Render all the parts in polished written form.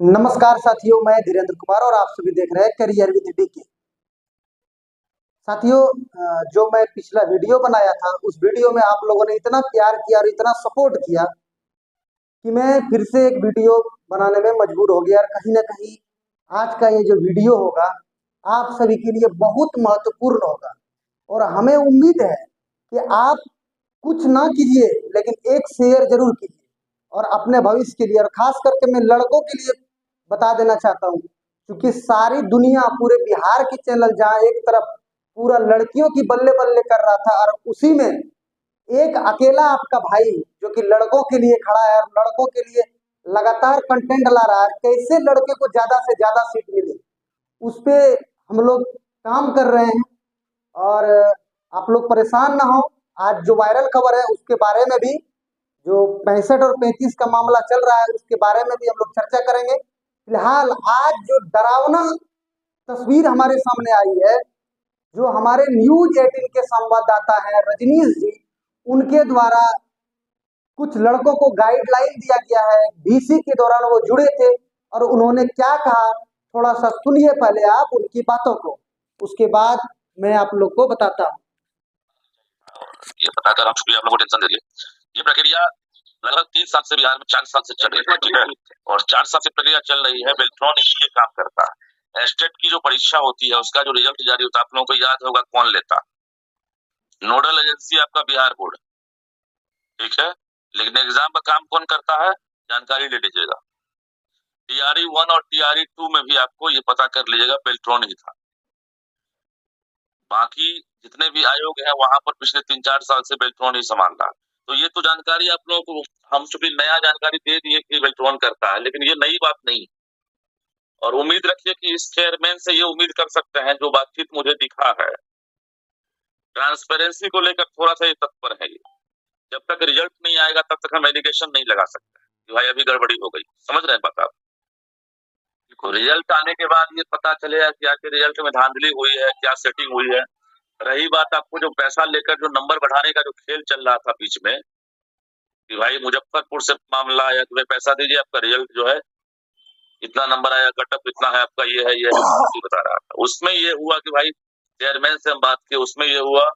नमस्कार साथियों, मैं धीरेन्द्र कुमार और आप सभी देख रहे हैं करियर विद डीके। साथियों, जो मैं पिछला वीडियो बनाया था उस वीडियो में आप लोगों ने इतना प्यार किया और इतना सपोर्ट किया कि मैं फिर से एक वीडियो बनाने में मजबूर हो गया। और कहीं ना कहीं आज का ये जो वीडियो होगा आप सभी के लिए बहुत महत्वपूर्ण होगा और हमें उम्मीद है कि आप कुछ ना कीजिए लेकिन एक शेयर जरूर कीजिए और अपने भविष्य के लिए, और खास करके मैं लड़कों के लिए बता देना चाहता हूँ, क्योंकि सारी दुनिया पूरे बिहार की चैनल जहाँ एक तरफ पूरा लड़कियों की बल्ले बल्ले कर रहा था और उसी में एक अकेला आपका भाई जो कि लड़कों के लिए खड़ा है और लड़कों के लिए लगातार कंटेंट ला रहा है, कैसे लड़के को ज्यादा से ज्यादा सीट मिले उस पे हम लोग काम कर रहे हैं। और आप लोग परेशान ना हो, आज जो वायरल खबर है उसके बारे में भी, जो 65 और 35 का मामला चल रहा है उसके बारे में भी हम लोग चर्चा करेंगे। फिलहाल आज जो डरावना तस्वीर हमारे सामने आई है, जो हमारे न्यूज 18 के संवाददाता हैं रजनीश जी, उनके द्वारा कुछ लड़कों को गाइडलाइन दिया गया है। बीसी के दौरान वो जुड़े थे और उन्होंने क्या कहा, थोड़ा सा सुनिए पहले आप उनकी बातों को, उसके बाद मैं आप लोग को बताता हूँ। ये बताकर हम शुक्रिया, आप लोगों को टेंशन दे दिए। ये प्रक्रिया लगभग 3 साल से बिहार में 4 साल से चल रही है, ठीक है, और 4 साल से प्रक्रिया चल रही है। बेल्ट्रॉन ही ये काम करता है। स्टेट की जो परीक्षा होती है उसका जो रिजल्ट जारी होता है, आप लोगों को याद होगा कौन लेता? नोडल एजेंसी आपका बिहार बोर्ड, ठीक है। लेकिन एग्जाम का काम कौन करता है, जानकारी ले लीजिएगा। टीआरई 1 और टीआरई 2 में भी आपको ये पता कर लीजिएगा बेल्ट्रॉन ही था। बाकी जितने भी आयोग हैं वहां पर पिछले 3-4 साल से बेल्ट्रॉन ही संभाल रहा है। तो ये तो जानकारी आप लोगों को हम चूंकि नया जानकारी दे दिए कि बेल्ट्रॉन करता है, लेकिन ये नई बात नहीं। और उम्मीद रखिए कि इस चेयरमैन से ये उम्मीद कर सकते हैं, जो बातचीत मुझे दिखा है, ट्रांसपेरेंसी को लेकर थोड़ा सा ये तत्पर है। ये जब तक रिजल्ट नहीं आएगा तब तक हम एलिगेशन नहीं लगा सकते कि भाई अभी गड़बड़ी हो गई। समझ रहे हैं बात आप? रिजल्ट आने के बाद ये पता चलेगा कि आखिर रिजल्ट में धांधली हुई है, क्या सेटिंग हुई है। रही बात आपको जो पैसा लेकर जो नंबर बढ़ाने का जो खेल चल रहा था बीच में कि भाई मुजफ्फरपुर से मामला आया, तुम्हें पैसा दीजिए आपका रिजल्ट जो है इतना नंबर आया, कटअप इतना है आपका, ये है ये है, बता रहा था। उसमें ये हुआ कि भाई चेयरमैन से हम बात किए, उसमें ये हुआ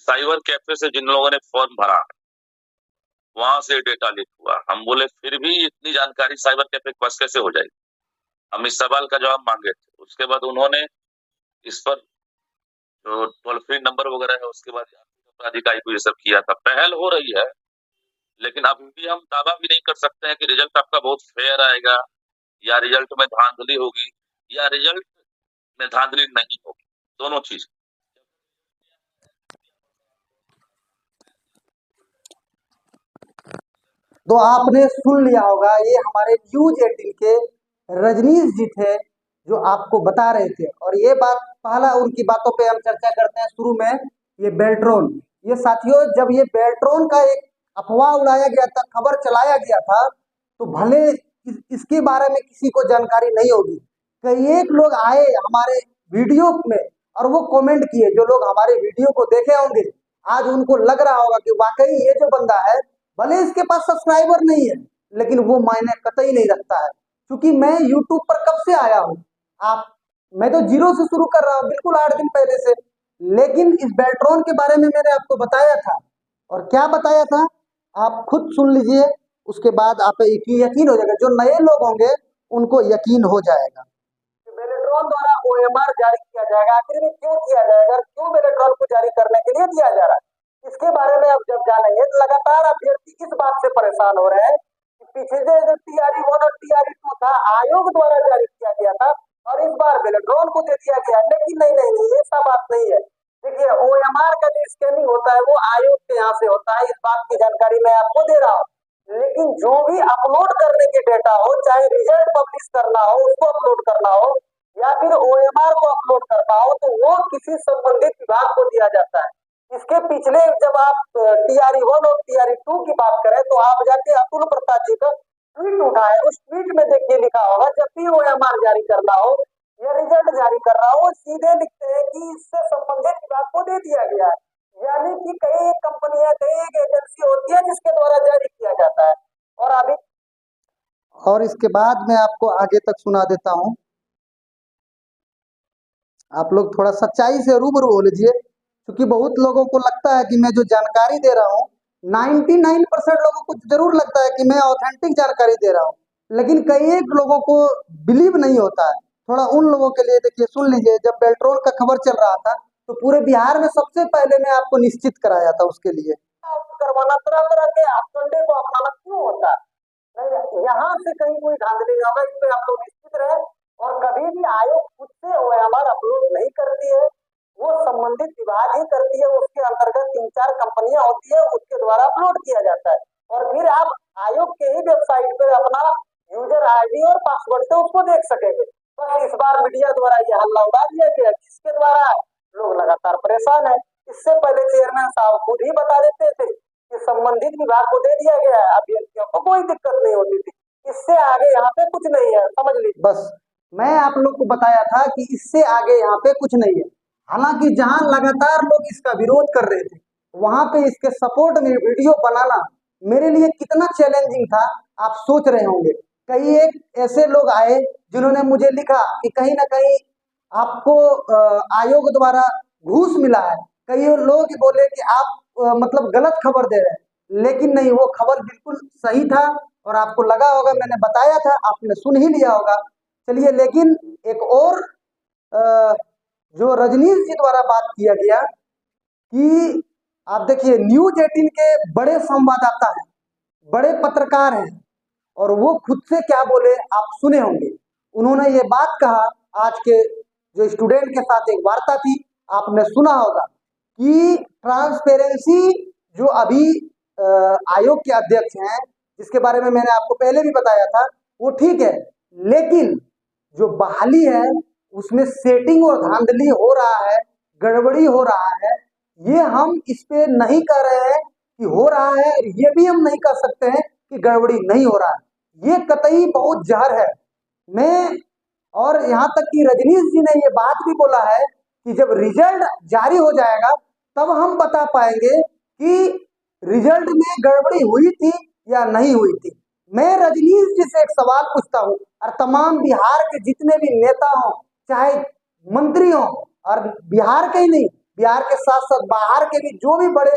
साइबर कैफे से जिन लोगों ने फॉर्म भरा है वहां से डेटा लीक हुआ। हम बोले फिर भी इतनी जानकारी साइबर कैफे के पास कैसे हो जाएगी? हम इस सवाल का जवाब मांगे थे। उसके बाद उन्होंने इस पर जो टोल फ्री नंबर वगैरह है उसके बाद अधिकारी को ये सब किया था। पहल हो रही है, लेकिन अभी भी हम दावा भी नहीं कर सकते हैं कि रिजल्ट आपका बहुत फेयर आएगा या रिजल्ट में धांधली होगी या रिजल्ट में धांधली नहीं होगी, दोनों चीज। तो आपने सुन लिया होगा, ये हमारे न्यूज 18 के रजनीश जी थे जो आपको बता रहे थे। और ये बात, पहला उनकी बातों पे हम चर्चा करते हैं शुरू में। ये बेल्ट्रॉन, ये साथियों, जब ये बेल्ट्रॉन का एक अफवाह उड़ाया गया था, खबर चलाया गया था, तो भले इसके बारे में किसी को जानकारी नहीं होगी, कई एक लोग आए हमारे वीडियो में और वो कमेंट किए। जो लोग हमारे वीडियो को देखे होंगे आज उनको लग रहा होगा कि वाकई ये जो बंदा है, भले इसके पास सब्सक्राइबर नहीं है लेकिन वो मायने कतई नहीं रखता है। क्योंकि मैं यूट्यूब पर कब से आया हूँ, आप, मैं तो जीरो से शुरू कर रहा हूँ, बिल्कुल 8 दिन पहले से। लेकिन इस बेल्ट्रॉन के बारे में मैंने आपको बताया था, और क्या बताया था आप खुद सुन लीजिए, उसके बाद आप यकीन हो जाएगा। जो नए लोग होंगे उनको यकीन हो जाएगा। बेलेट्रॉन द्वारा ओएमआर जारी किया जाएगा। आखिर में क्यों किया जाएगा, क्यों बेलेट्रॉन को जारी करने के लिए दिया जा रहा है, इसके बारे में अब जब जानेंगे। तो लगातार अभ्यर्थी इस बात से परेशान हो रहे हैं कि पीछे जो टीआरई 1 और टीआरई 2 था, आयोग द्वारा जारी किया गया था और इस बार बेलेट्रॉन को दे दिया गया। लेकिन नहीं नहीं नहीं, ऐसा बात नहीं है। देखिए, ओएमआर का जो स्कैनिंग होता है वो आयोग के यहाँ से होता है, इस बात की जानकारी मैं आपको दे रहा हूँ। लेकिन जो भी अपलोड करने के डेटा हो, चाहे रिजल्ट पब्लिश करना हो, उसको अपलोड करना हो या फिर ओएमआर को अपलोड करना हो, तो वो किसी संबंधित विभाग को दिया जाता है। इसके पिछले जब आप टीआरई 1 और टीआरई 2 की बात करें तो आप जाके अतुल प्रसाद जी का ट्वीट उठाए, उस ट्वीट में देखिए लिखा होगा जब भी ओएमआर जारी करना हो या रिजल्ट जारी करना हो, सीधे लिखते हैं कि इससे संबंधित विभाग को दे दिया गया है। यानी कि कई एक कंपनियां, कई एक एजेंसी होती है जिसके द्वारा जारी किया जाता है। और अभी और इसके बाद मैं आपको आगे तक सुना देता हूँ। आप लोग थोड़ा सच्चाई से रूबरू हो लीजिए, क्योंकि बहुत लोगों को लगता है कि मैं जो जानकारी दे रहा हूँ 99% लोगों को जरूर लगता है कि मैं ऑथेंटिक जानकारी दे रहा हूँ, लेकिन कई एक लोगों को बिलीव नहीं होता है। थोड़ा उन लोगों के लिए देखिए, सुन लीजिए। जब बेल्ट्रोल का खबर चल रहा था तो पूरे बिहार में सबसे पहले मैं आपको निश्चित कराया था उसके लिए। करवाना तरह तरह के आपंडे को अपनाना क्यों होता है? नहीं, यहाँ से कहीं कोई धांधली ना हो, इस पे आप लोग निश्चित रहे। और कभी भी आयोग खुद से OMR अपलोड नहीं करती है, वो संबंधित विभाग ही करती है। उसके अंतर्गत 3-4 कंपनियां होती है, उसके द्वारा अपलोड किया जाता है। और फिर आप आयोग के ही वेबसाइट पर अपना यूजर ID और पासवर्ड से उसको देख सकेंगे। बस इस बार मीडिया द्वारा ये हल्ला उड़ा दिया गया, जिसके द्वारा लोग लगातार परेशान है। इससे पहले चेयरमैन साहब खुद ही बता देते थे कि संबंधित विभाग को दे दिया गया है, अभ्यर्थियों को कोई दिक्कत नहीं होती थी। इससे आगे यहाँ पे कुछ नहीं है, समझ लीजिए। बस मैं आप लोग को बताया था कि इससे आगे यहाँ पे कुछ नहीं है। हालांकि जहां लगातार लोग इसका विरोध कर रहे थे, वहां पे इसके सपोर्ट में वीडियो बनाना मेरे लिए कितना चैलेंजिंग था, आप सोच रहे होंगे। कई एक ऐसे लोग आए जिन्होंने मुझे लिखा कि कहीं ना कहीं आपको आयोग द्वारा घूस मिला है। कई लोग बोले कि आप मतलब गलत खबर दे रहे हैं, लेकिन नहीं, वो खबर बिल्कुल सही था। और आपको लगा होगा, मैंने बताया था, आपने सुन ही लिया होगा। चलिए, लेकिन एक और जो रजनीश जी द्वारा बात किया गया कि आप देखिए, न्यूज 18 के बड़े संवाददाता हैं, बड़े पत्रकार हैं, और वो खुद से क्या बोले आप सुने होंगे। उन्होंने ये बात कहा, आज के जो स्टूडेंट के साथ एक वार्ता थी, आपने सुना होगा कि ट्रांसपेरेंसी जो अभी आयोग के अध्यक्ष हैं, जिसके बारे में मैंने आपको पहले भी बताया था, वो ठीक है, लेकिन जो बहाली है उसमें सेटिंग और धांधली हो रहा है, गड़बड़ी हो रहा है। ये हम इस पे नहीं कह रहे हैं कि हो रहा है, और ये भी हम नहीं कह सकते हैं कि गड़बड़ी नहीं हो रहा है। ये कतई बहुत जहर है। मैं और यहाँ तक कि रजनीश जी ने ये बात भी बोला है कि जब रिजल्ट जारी हो जाएगा तब हम बता पाएंगे कि रिजल्ट में गड़बड़ी हुई थी या नहीं हुई थी। मैं रजनीश जी से एक सवाल पूछता हूँ, और तमाम बिहार के जितने भी नेता हों, चाहे मंत्री हों, और बिहार के ही नहीं, बिहार के साथ साथ बाहर के भी जो भी बड़े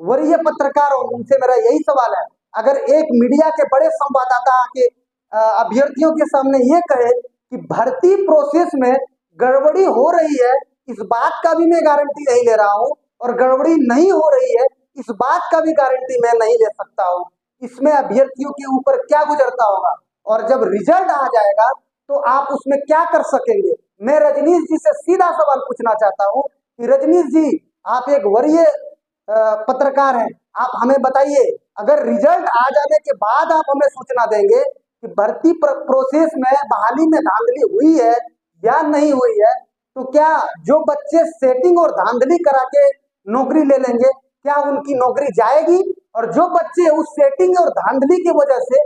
वरीय पत्रकार हों, उनसे मेरा यही सवाल है, अगर एक मीडिया के बड़े संवाददाता आके अभ्यर्थियों के सामने ये कहे कि भर्ती प्रोसेस में गड़बड़ी हो रही है, इस बात का भी मैं गारंटी नहीं ले रहा हूँ, और गड़बड़ी नहीं हो रही है इस बात का भी गारंटी मैं नहीं ले सकता हूँ, इसमें अभ्यर्थियों के ऊपर क्या गुजरता होगा, और जब रिजल्ट आ जाएगा तो आप उसमें क्या कर सकेंगे। मैं रजनीश जी से सीधा सवाल पूछना चाहता हूँ कि रजनीश जी, आप एक वरीय पत्रकार हैं, आप हमें बताइए, अगर रिजल्ट आ जाने के बाद आप हमें सूचना देंगे कि भर्ती प्रोसेस में, बहाली में धांधली हुई है या नहीं हुई है, तो क्या जो बच्चे सेटिंग और धांधली करा के नौकरी ले लेंगे, क्या उनकी नौकरी जाएगी? और जो बच्चे उस सेटिंग और धांधली की वजह से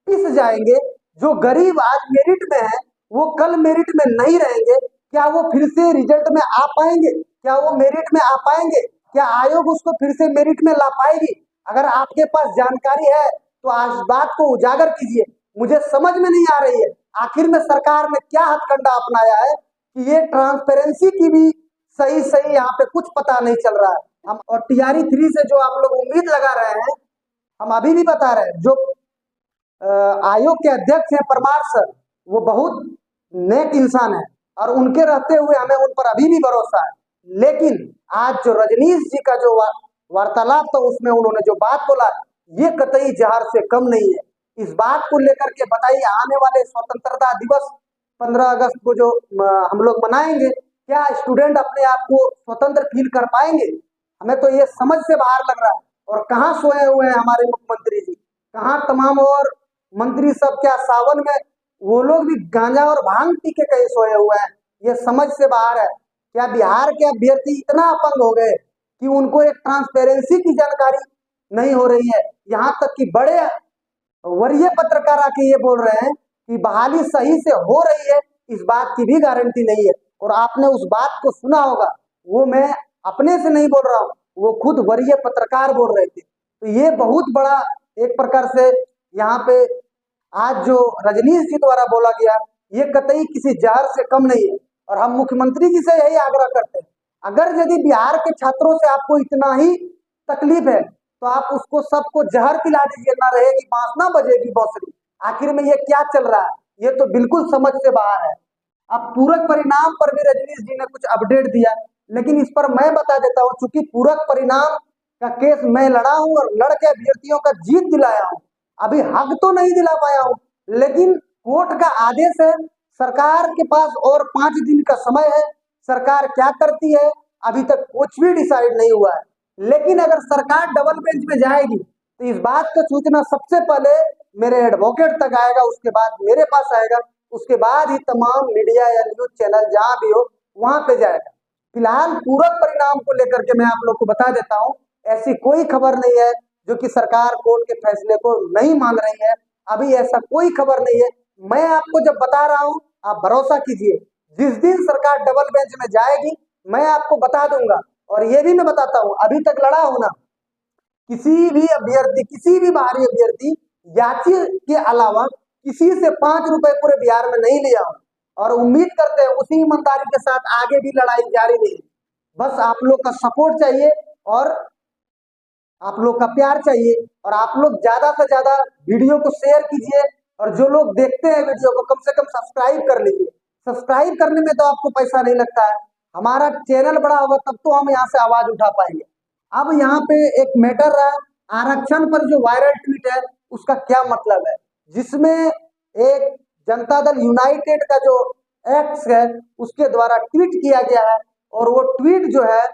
पिस जाएंगे, जो गरीब आज मेरिट में है वो कल मेरिट में नहीं रहेंगे, क्या वो फिर से रिजल्ट में आ पाएंगे? क्या वो मेरिट में आ पाएंगे? क्या आयोग उसको फिर से मेरिट में ला पाएगी? अगर आपके पास जानकारी है तो आज बात को उजागर कीजिए। मुझे समझ में नहीं आ रही है आखिर में सरकार ने क्या हथकंडा अपनाया है कि ये ट्रांसपेरेंसी की भी सही सही यहाँ पे कुछ पता नहीं चल रहा है। हम और TRE 3 से जो आप लोग उम्मीद लगा रहे हैं, हम अभी भी बता रहे हैं, जो आयोग के अध्यक्ष हैं परमार सर, वो बहुत नेक इंसान है, और उनके रहते हुए हमें उन पर अभी भी भरोसा है। लेकिन आज जो रजनीश जी का जो वार्तालाप था, उसमें उन्होंने जो बात बोला, ये कतई जहर से कम नहीं है। इस बात को लेकर के बताइए, आने वाले स्वतंत्रता दिवस 15 अगस्त को जो हम लोग मनाएंगे, क्या स्टूडेंट अपने आप को स्वतंत्र फील कर पाएंगे? हमें तो ये समझ से बाहर लग रहा है। और कहाँ सोए हुए हैं हमारे मुख्यमंत्री जी, कहाँ तमाम और मंत्री सब, क्या सावन में वो लोग भी गांजा और भांग पी के कहीं सोए हुए हैं? ये समझ से बाहर है। क्या बिहार के अभ्यर्थी इतना अपंग हो गए कि उनको एक ट्रांसपेरेंसी की जानकारी नहीं हो रही है? यहाँ तक कि बड़े वरीय पत्रकार आके ये बोल रहे हैं कि बहाली सही से हो रही है, इस बात की भी गारंटी नहीं है। और आपने उस बात को सुना होगा, वो मैं अपने से नहीं बोल रहा हूँ, वो खुद वरीय पत्रकार बोल रहे थे। तो ये बहुत बड़ा एक प्रकार से यहाँ पे आज जो रजनीश जी द्वारा बोला गया ये कतई किसी जहर से कम नहीं है। और हम मुख्यमंत्री जी से यही आग्रह करते हैं, अगर यदि बिहार के छात्रों से आपको इतना ही तकलीफ है तो आप उसको सबको जहर पिला दीजिए, ना रहेगी बांस ना बजेगी बांसुरी। आखिर में ये क्या चल रहा है, ये तो बिल्कुल समझ से बाहर है। अब पूरक परिणाम पर भी रजनीश जी ने कुछ अपडेट दिया, लेकिन इस पर मैं बता देता हूं, चूंकि पूरक परिणाम का केस मैं लड़ा हूं और लड़के अभ्यर्थियों का जीत दिलाया हूं। अभी हक तो नहीं दिला पाया हूं, लेकिन कोर्ट का आदेश है, सरकार के पास और 5 दिन का समय है। सरकार क्या करती है अभी तक कुछ भी डिसाइड नहीं हुआ है। लेकिन अगर सरकार डबल बेंच में जाएगी तो इस बात का सूचना सबसे पहले मेरे एडवोकेट तक आएगा, उसके बाद मेरे पास आएगा, उसके बाद ही तमाम मीडिया या न्यूज चैनल जहां भी हो वहां पे जाएगा। फिलहाल पूरक परिणाम को लेकर के मैं आप लोग को बता देता हूं, ऐसी कोई खबर नहीं है जो कि सरकार कोर्ट के फैसले को नहीं मान रही है। अभी ऐसा कोई खबर नहीं है। मैं आपको जब बता रहा हूं आप भरोसा कीजिए, जिस दिन सरकार डबल बेंच में जाएगी मैं आपको बता दूंगा। और ये भी मैं बताता हूं, अभी तक लड़ा हूं ना, किसी भी अभ्यर्थी, किसी भी बाहरी अभ्यर्थी याची के अलावा किसी से 5 रुपए पूरे बिहार में नहीं लिया हूं। और उम्मीद करते हैं उसी ईमानदारी के साथ आगे भी लड़ाई जारी रहेगी। बस आप लोग का सपोर्ट चाहिए और आप लोग का प्यार चाहिए, और आप लोग ज्यादा से ज्यादा वीडियो को शेयर कीजिए, और जो लोग देखते हैं वीडियो को कम से कम सब्सक्राइब कर लीजिए। सब्सक्राइब करने में तो आपको पैसा नहीं लगता है, हमारा चैनल बड़ा होगा तब तो हम यहाँ से आवाज उठा पाएंगे। अब यहाँ पे एक मैटर है, आरक्षण पर जो वायरल ट्वीट है उसका क्या मतलब है, जिसमें एक जनता दल यूनाइटेड का जो एक्स है उसके द्वारा ट्वीट किया गया है, और वो ट्वीट जो है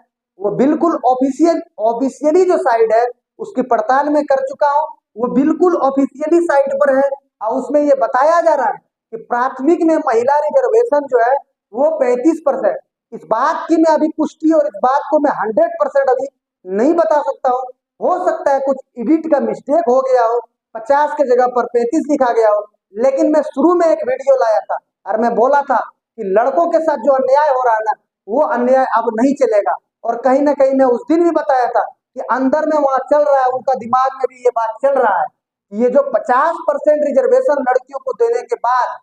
वो बिल्कुल ऑफिशियली जो साइट है उसकी पड़ताल में कर चुका हूं, वो बिल्कुल ऑफिशियली साइट पर है। और उसमें ये बताया जा रहा है कि प्राथमिक में महिला रिजर्वेशन जो है वो 35%। इस बात की मैं अभी पुष्टि और इस बात को मैं 100% अभी नहीं बता सकता हूँ। हो सकता है कुछ एडिट का मिस्टेक हो गया हो, 50 के जगह पर 35 लिखा गया हो। लेकिन मैं शुरू में एक वीडियो लाया था और मैं बोला था कि लड़कों के साथ जो अन्याय हो रहा है ना, वो अन्याय अब नहीं चलेगा। और कहीं ना कहीं मैं उस दिन भी बताया था कि अंदर में वहां चल रहा है, उनका दिमाग में भी ये बात चल रहा है, ये जो 50% रिजर्वेशन लड़कियों को देने के बाद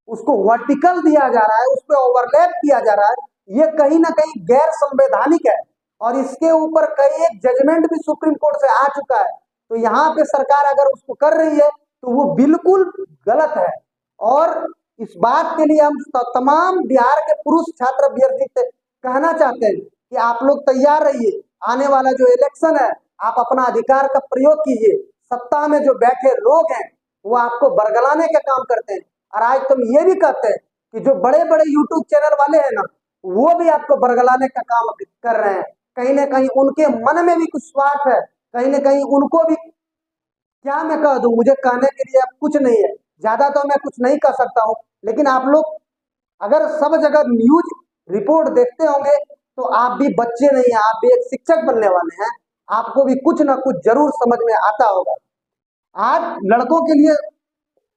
उसको वर्टिकल दिया जा रहा है, उस पर ओवरलैप किया जा रहा है, ये कहीं ना कहीं गैर संवैधानिक है। और इसके ऊपर कई एक जजमेंट भी सुप्रीम कोर्ट से आ चुका है। तो यहाँ पे सरकार अगर उसको कर रही है तो वो बिल्कुल गलत है। और इस बात के लिए हम तमाम बिहार के पुरुष छात्र अभ्यर्थी से कहना चाहते हैं कि आप लोग तैयार रहिए, आने वाला जो इलेक्शन है आप अपना अधिकार का प्रयोग कीजिए। सत्ता में जो बैठे लोग हैं वो आपको बरगलाने का काम करते हैं, और आज तुम ये भी कहते हैं कि जो बड़े बड़े यूट्यूब चैनल वाले हैं ना वो भी आपको बरगलाने का काम कर रहे हैं। कहीं ना कहीं उनके मन में भी कुछ स्वार्थ है, कहीं ना कहीं उनको भी, क्या मैं कह दूं, मुझे कहने के लिए अब कुछ नहीं है, ज्यादा तो मैं कुछ नहीं कह सकता हूं। लेकिन आप लोग अगर सब जगह न्यूज रिपोर्ट देखते होंगे तो आप भी बच्चे नहीं हैं, आप भी एक शिक्षक बनने वाले हैं, आपको भी कुछ ना कुछ जरूर समझ में आता होगा। आज लड़कों के लिए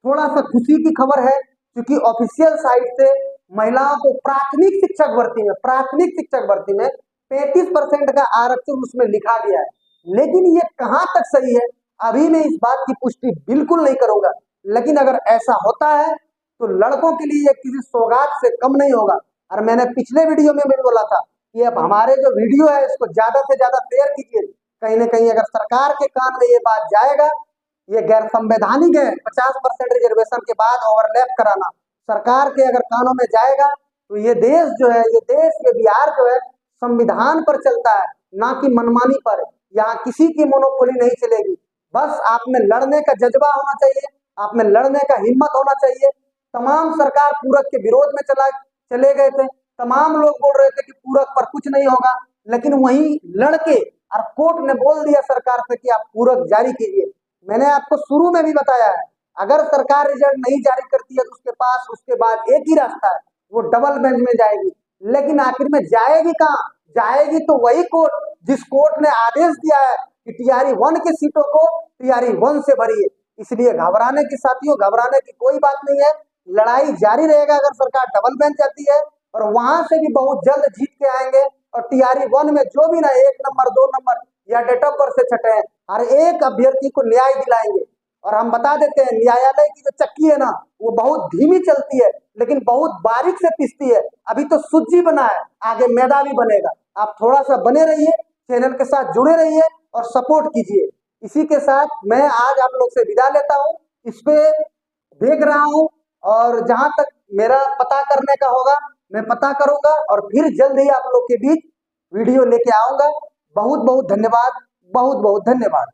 थोड़ा सा खुशी की खबर है, क्योंकि ऑफिशियल साइट से महिलाओं को प्राथमिक शिक्षक भर्ती में 35% का आरक्षण उसमें लिखा गया है। लेकिन ये कहां तक सही है अभी मैं इस बात की पुष्टि बिल्कुल नहीं करूंगा। लेकिन अगर ऐसा होता है तो लड़कों के लिए किसी सौगात से कम नहीं होगा। और मैंने पिछले वीडियो में भी बोला था कि अब हमारे जो वीडियो है इसको ज्यादा से ज्यादा शेयर कीजिए। कहीं ना कहीं अगर सरकार के कान में ये बात जाएगा, ये गैर संवैधानिक है 50% रिजर्वेशन के बाद ओवरलैप कराना, सरकार के अगर कानों में जाएगा तो ये देश जो है, ये बिहार जो है संविधान पर चलता है, ना कि मनमानी पर। यहाँ किसी की मोनोपोली नहीं चलेगी। बस आप में लड़ने का जज्बा होना चाहिए, आप में लड़ने का हिम्मत होना चाहिए। तमाम सरकार पूरक के विरोध में चले गए थे, तमाम लोग बोल रहे थे कि पूरक पर कुछ नहीं होगा, लेकिन वहीं लड़के और कोर्ट ने बोल दिया सरकार से कि आप पूरक जारी कीजिए। मैंने आपको शुरू में भी बताया है, अगर सरकार रिजल्ट नहीं जारी करती है तो उसके पास उसके बाद एक ही रास्ता है, वो डबल बेंच में जाएगी। लेकिन आखिर में जाएगी कहाँ? जाएगी तो वही कोर्ट जिस कोर्ट ने आदेश दिया है कि टीआरई 1 की सीटों को टीआरई 1 से भरिए। इसलिए घबराने की साथियों, घबराने की कोई बात नहीं है, लड़ाई जारी रहेगा। अगर सरकार डबल बेंच जाती है और वहां से भी बहुत जल्द जीत के आएंगे, और टीआरई 1 में जो भी ना 1 नंबर 2 नंबर या डेट ऑफ बर्थ से छठे हैं, हर एक अभ्यर्थी को न्याय दिलाएंगे। और हम बता देते हैं न्यायालय की जो चक्की है ना वो बहुत धीमी चलती है लेकिन बहुत बारीक से पिसती है। अभी तो सूजी बना है, आगे मैदा भी बनेगा। आप थोड़ा सा बने रहिए, चैनल के साथ जुड़े रहिए और सपोर्ट कीजिए। इसी के साथ मैं आज आप लोग से विदा लेता हूँ। इस पे देख रहा हूँ और जहां तक मेरा पता करने का होगा मैं पता करूंगा और फिर जल्द ही आप लोग के बीच वीडियो लेके आऊंगा। बहुत बहुत धन्यवाद, बहुत बहुत धन्यवाद।